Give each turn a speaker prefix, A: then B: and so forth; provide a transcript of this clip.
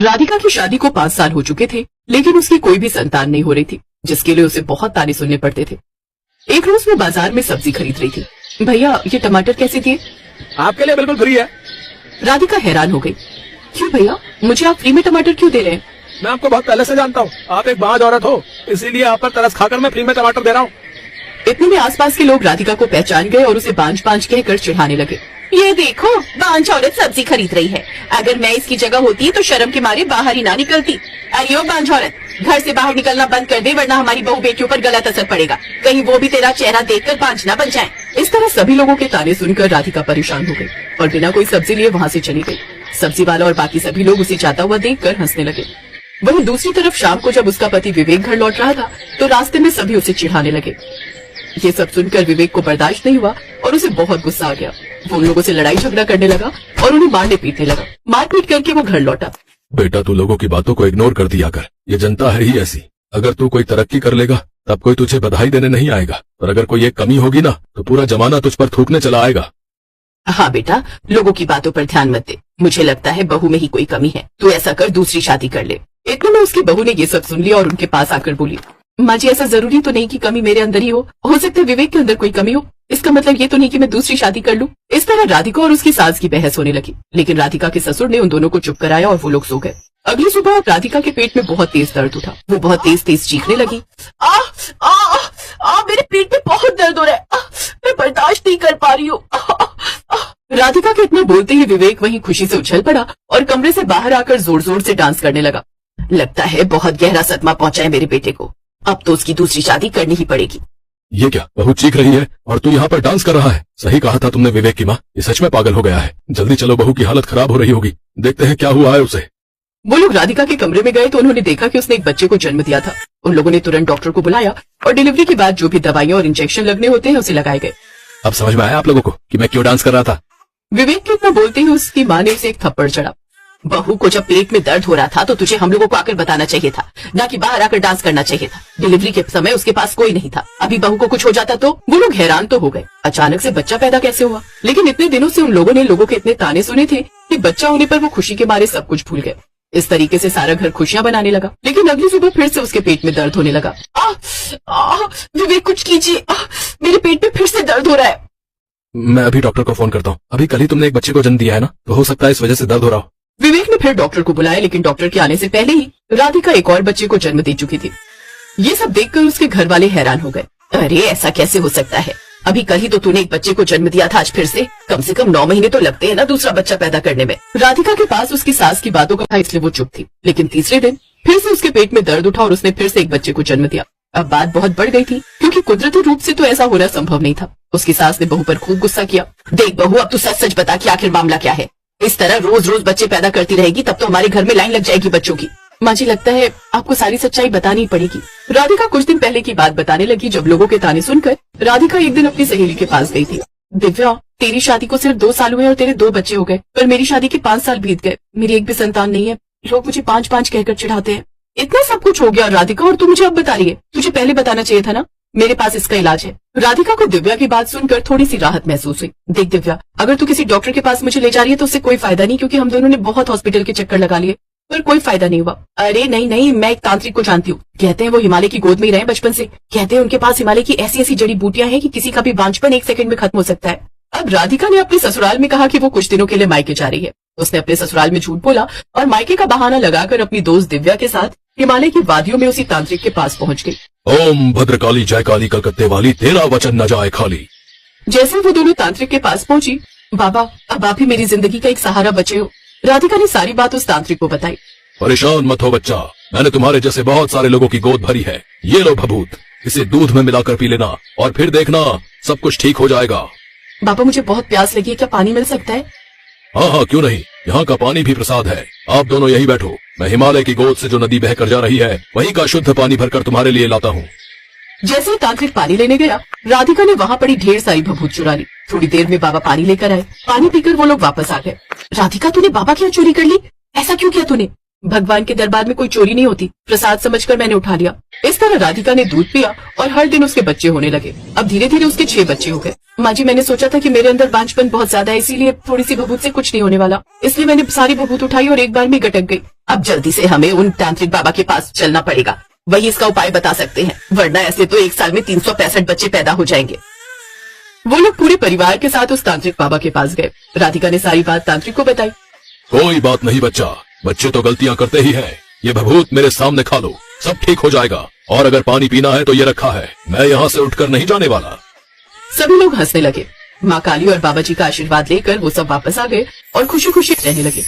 A: राधिका की शादी को 5 साल हो चुके थे, लेकिन उसकी कोई भी संतान नहीं हो रही थी, जिसके लिए उसे बहुत ताने सुनने पड़ते थे। एक रोज वो बाजार में सब्जी खरीद रही थी। भैया, ये टमाटर कैसे दिए?
B: आपके लिए बिल्कुल फ्री है।
A: राधिका हैरान हो गई। क्यों भैया, मुझे आप फ्री में टमाटर क्यों दे रहे हैं?
B: मैं आपको बहुत पहले से जानता हूँ, आप एक बाज औरत हो, इसीलिए आप पर तरस खाकर मैं फ्री में टमाटर दे रहा हूँ।
A: इतने में आसपास के लोग राधिका को पहचान गए और उसे बांझ बांझ कहकर चिढ़ाने लगे। ये देखो, बांझ औरत सब्जी खरीद रही है। अगर मैं इसकी जगह होती तो शर्म के मारे बाहर ही ना निकलती। अरे ओ बांझ औरत, घर से बाहर निकलना बंद कर दे, वरना हमारी बहू बेटियों पर गलत असर पड़ेगा। कहीं वो भी तेरा चेहरा देखकर बांझ ना बन जाए। इस तरह सभी लोगों के ताने सुनकर राधिका परेशान हो गई और बिना कोई सब्जी लिए वहाँ से चली गई। सब्जी वाला और बाकी सभी लोग उसे जाता हुआ देखकर हंसने लगे। वहीं दूसरी तरफ शाम को जब उसका पति विवेक घर लौट रहा था, तो रास्ते में सभी उसे चिढ़ाने लगे। ये सब सुनकर विवेक को बर्दाश्त नहीं हुआ और उसे बहुत गुस्सा आ गया। वो उन लोगों से लड़ाई झगड़ा करने लगा और उन्हें मारने पीटने लगा। मारपीट करके वो घर लौटा।
C: बेटा, तू लोगों की बातों को इग्नोर कर दिया कर। ये जनता है ही ऐसी। अगर तू कोई तरक्की कर लेगा तब कोई तुझे बधाई देने नहीं आएगा, और अगर कोई एक कमी होगी ना तो पूरा जमाना तुझ पर थूकने चला आएगा।
A: हाँ बेटा, लोगों की बातों पर ध्यान मत दे। मुझे लगता है बहू में ही कोई कमी है। तू ऐसा कर, दूसरी शादी कर ले। इतने में उसकी बहू ने ये सब सुन लिया और उनके पास आकर बोली, माँ जी, ऐसा जरूरी तो नहीं कि कमी मेरे अंदर ही हो सकता है विवेक के अंदर कोई कमी हो। इसका मतलब ये तो नहीं कि मैं दूसरी शादी कर लूं। इस तरह राधिका और उसकी सास की बहस होने लगी, लेकिन राधिका के ससुर ने उन दोनों को चुप कराया और वो लोग सो गए। अगली सुबह राधिका के पेट में बहुत तेज दर्द उठा। वो बहुत तेज तेज चीखने लगी। मेरे पेट में बहुत दर्द हो रहा है। मैं बर्दाश्त नहीं कर पा रही हूँ। राधिका के इतना बोलते ही विवेक वहीं खुशी से उछल पड़ा और कमरे से बाहर आकर जोर जोर से डांस करने लगा। लगता है बहुत गहरा सदमा पहुंचा है मेरे बेटे को। अब तो उसकी दूसरी शादी करनी ही पड़ेगी।
C: ये क्या, बहू चीख रही है और तू यहाँ पर डांस कर रहा है? सही कहा था तुमने विवेक की माँ, ये सच में पागल हो गया है। जल्दी चलो, बहू की हालत खराब हो रही होगी। देखते हैं क्या हुआ है उसे।
A: वो लोग राधिका के कमरे में गए तो उन्होंने देखा कि उसने एक बच्चे को जन्म दिया था। उन लोगों ने तुरंत डॉक्टर को बुलाया और डिलीवरी के बाद जो भी दवाइयां और इंजेक्शन लगने होते हैं उसे लगाए गए।
C: अब समझ में आया आप लोगों को कि मैं क्यों डांस कर रहा था?
A: विवेक के इतना बोलते ही उसकी माँ ने उसे एक थप्पड़ चढ़ा। बहू को जब पेट में दर्द हो रहा था तो तुझे हम लोगों को आकर बताना चाहिए था, ना कि बाहर आकर डांस करना चाहिए था। डिलीवरी के समय उसके पास कोई नहीं था। अभी बहू को कुछ हो जाता तो? वो लोग हैरान तो हो गए, अचानक से बच्चा पैदा कैसे हुआ। लेकिन इतने दिनों से उन लोगों ने लोगों के इतने ताने सुने थे कि बच्चा होने पर वो खुशी के मारे सब कुछ भूल गए। इस तरीके से सारा घर खुशियां बनाने लगा। लेकिन अगली सुबह फिर से उसके पेट में दर्द होने लगा। विवेक, कुछ कीजिए, मेरे पेट में फिर से दर्द हो रहा है।
C: मैं अभी डॉक्टर को फोन करता हूँ। अभी कल ही तुमने एक बच्चे को जन्म दिया है ना, तो हो सकता है इस वजह से दर्द हो रहा हो।
A: विवेक ने फिर डॉक्टर को बुलाया, लेकिन डॉक्टर के आने से पहले ही राधिका एक और बच्चे को जन्म दे चुकी थी। ये सब देखकर उसके घर वाले हैरान हो गए। अरे ऐसा कैसे हो सकता है? अभी कल ही तो तूने एक बच्चे को जन्म दिया था, आज फिर से कम 9 महीने तो लगते हैं ना दूसरा बच्चा पैदा करने में। राधिका के पास उसकी सास की बातों का था, इसलिए वो चुप थी। लेकिन तीसरे दिन फिर से उसके पेट में दर्द उठा और उसने फिर से एक बच्चे को जन्म दिया। अब बात बहुत बढ़ गई थी, क्योंकि कुदरती रूप से तो ऐसा होना संभव नहीं था। उसकी सास ने बहू पर खूब गुस्सा किया। देख बहू, अब तू सच सच बता कि आखिर मामला क्या है। इस तरह रोज रोज बच्चे पैदा करती रहेगी तब तो हमारे घर में लाइन लग जाएगी बच्चों की। माँ जी, लगता है आपको सारी सच्चाई बतानी पड़ेगी। राधिका कुछ दिन पहले की बात बताने लगी, जब लोगों के ताने सुनकर राधिका एक दिन अपनी सहेली के पास गई थी। दिव्या, तेरी शादी को सिर्फ 2 साल हुए और तेरे 2 बच्चे हो गए, पर मेरी शादी के 5 साल बीत गए। मेरी एक भी संतान नहीं है। लोग मुझे 5-5 कहकर चिढ़ाते हैं। इतना सब कुछ हो गया राधिका, और तू मुझे अब बता रही है? तुझे पहले बताना चाहिए था ना। मेरे पास इसका इलाज है। राधिका को दिव्या की बात सुनकर थोड़ी सी राहत महसूस हुई। देख दिव्या, अगर तू किसी डॉक्टर के पास मुझे ले जा रही है तो उससे कोई फायदा नहीं, क्योंकि हम दोनों ने बहुत हॉस्पिटल के चक्कर लगा लिए पर कोई फायदा नहीं हुआ। अरे नहीं, मैं एक तांत्रिक को जानती हूँ। कहते हैं वो हिमालय की गोद में ही रहे बचपन से। कहते हैं उनके पास हिमालय की ऐसी ऐसी जड़ी बूटियां हैं कि किसी का भी बांझपन 1 सेकंड में खत्म हो सकता है। अब राधिका ने अपने ससुराल में कहा कि वो कुछ दिनों के लिए मायके जा रही है। उसने अपने ससुराल में झूठ बोला और मायके का बहाना लगाकर अपनी दोस्त दिव्या के साथ हिमालय की वादियों में उसी तांत्रिक के पास पहुंच गई।
C: ओम भद्रकाली जय काली कलकत्ते वाली, तेरा वचन न जाए खाली।
A: जैसे वो दोनों तांत्रिक के पास पहुंची, बाबा, अब आप ही मेरी जिंदगी का एक सहारा बचे हो। राधिका ने सारी बात उस तांत्रिक को बताई।
C: परेशान मत हो बच्चा, मैंने तुम्हारे जैसे बहुत सारे लोगों की गोद भरी है। ये लो भभूत, इसे दूध में मिलाकर पी लेना और फिर देखना सब कुछ ठीक हो जाएगा।
A: बाबा, मुझे बहुत प्यास लगी है, क्या पानी मिल सकता है?
C: हाँ, क्यों नहीं, यहाँ का पानी भी प्रसाद है। आप दोनों यही बैठो, मैं हिमालय की गोद से जो नदी बहकर जा रही है वही का शुद्ध पानी भरकर तुम्हारे लिए लाता हूँ।
A: जैसे ही तांत्रिक पानी लेने गया, राधिका ने वहाँ पड़ी ढेर सारी भभूत चुरा ली। थोड़ी देर में बाबा पानी लेकर आए। पानी पीकर वो लोग वापस आ गए। राधिका, तूने बाबा की यहाँ चोरी कर ली? ऐसा क्यों किया तूने? भगवान के दरबार में कोई चोरी नहीं होती, प्रसाद समझकर मैंने उठा लिया। इस तरह राधिका ने दूध पिया और हर दिन उसके बच्चे होने लगे। अब धीरे धीरे उसके 6 बच्चे हो गए। माँ जी, मैंने सोचा था कि मेरे अंदर बांझपन बहुत ज्यादा है, इसीलिए थोड़ी सी भभूत से कुछ नहीं होने वाला, इसलिए मैंने सारी भभूत उठाई और एक बार में गटक गई। अब जल्दी से हमें उन तांत्रिक बाबा के पास चलना पड़ेगा, वही इसका उपाय बता सकते हैं, वरना ऐसे तो एक साल में 365 बच्चे पैदा हो जाएंगे। वो लोग पूरे परिवार के साथ उस तांत्रिक बाबा के पास गए। राधिका ने सारी बात तांत्रिक को बताई।
C: कोई बात नहीं बच्चा, बच्चे तो गलतियां करते ही हैं। ये भभूत मेरे सामने खा लो, सब ठीक हो जाएगा। और अगर पानी पीना है तो ये रखा है, मैं यहाँ से उठकर नहीं जाने वाला।
A: सभी लोग हंसने लगे। माँ काली और बाबा जी का आशीर्वाद लेकर वो सब वापस आ गए और खुशी खुशी रहने लगे।